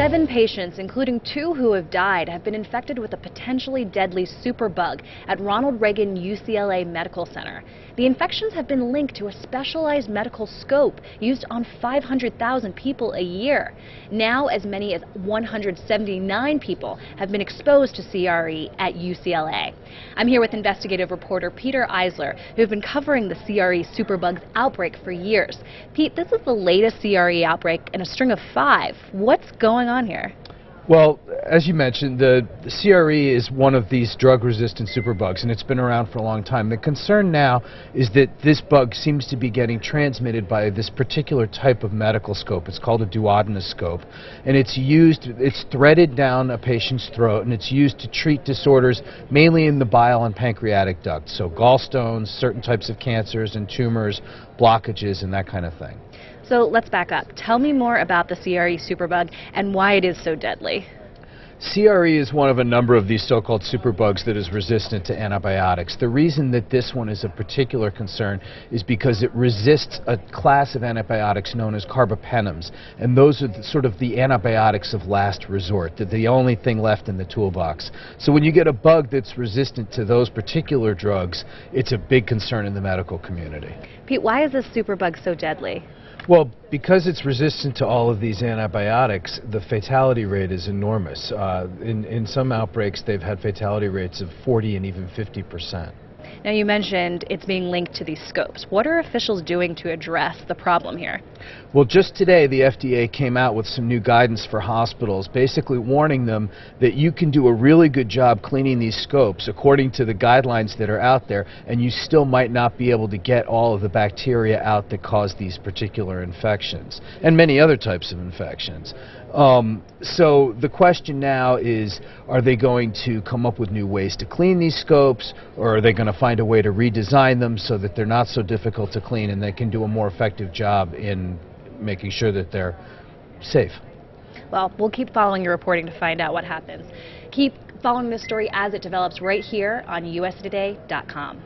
7 patients, including 2 who have died, have been infected with a potentially deadly superbug at Ronald Reagan UCLA Medical Center. The infections have been linked to a specialized medical scope used on 500,000 people a year. Now, as many as 179 people have been exposed to CRE at UCLA. I'm here with investigative reporter Peter Eisler, who have been covering the CRE superbugs outbreak for years. Pete, this is the latest CRE outbreak in a string of 5. What's going on here? Well, as you mentioned, the CRE is one of these drug-resistant superbugs, and it's been around for a long time. The concern now is that this bug seems to be getting transmitted by this particular type of medical scope. It's called a duodenoscope, and it's threaded down a patient's throat, and it's used to treat disorders mainly in the bile and pancreatic duct, so gallstones, certain types of cancers and tumors, blockages, and that kind of thing. So let's back up. Tell me more about the CRE superbug and why it is so deadly. CRE is one of a number of these so-called superbugs that is resistant to antibiotics. The reason that this one is a particular concern is because it resists a class of antibiotics known as carbapenems, and those are sort of the antibiotics of last resort. They're the only thing left in the toolbox. So when you get a bug that's resistant to those particular drugs, it's a big concern in the medical community. Pete, why is this superbug so deadly? Well, because it's resistant to all of these antibiotics, the fatality rate is enormous. In some outbreaks, they've had fatality rates of 40 and even 50%. Now, you mentioned it's being linked to these scopes. What are officials doing to address the problem here? Well, just today, the FDA came out with some new guidance for hospitals, basically warning them that you can do a really good job cleaning these scopes according to the guidelines that are out there, and you still might not be able to get all of the bacteria out that cause these particular infections, and many other types of infections. So the question now is, are they going to come up with new ways to clean these scopes, or are they going to find a way to redesign them so that they're not so difficult to clean and they can do a more effective job in making sure that they're safe? Well, we'll keep following your reporting to find out what happens. Keep following this story as it develops right here on usatoday.com.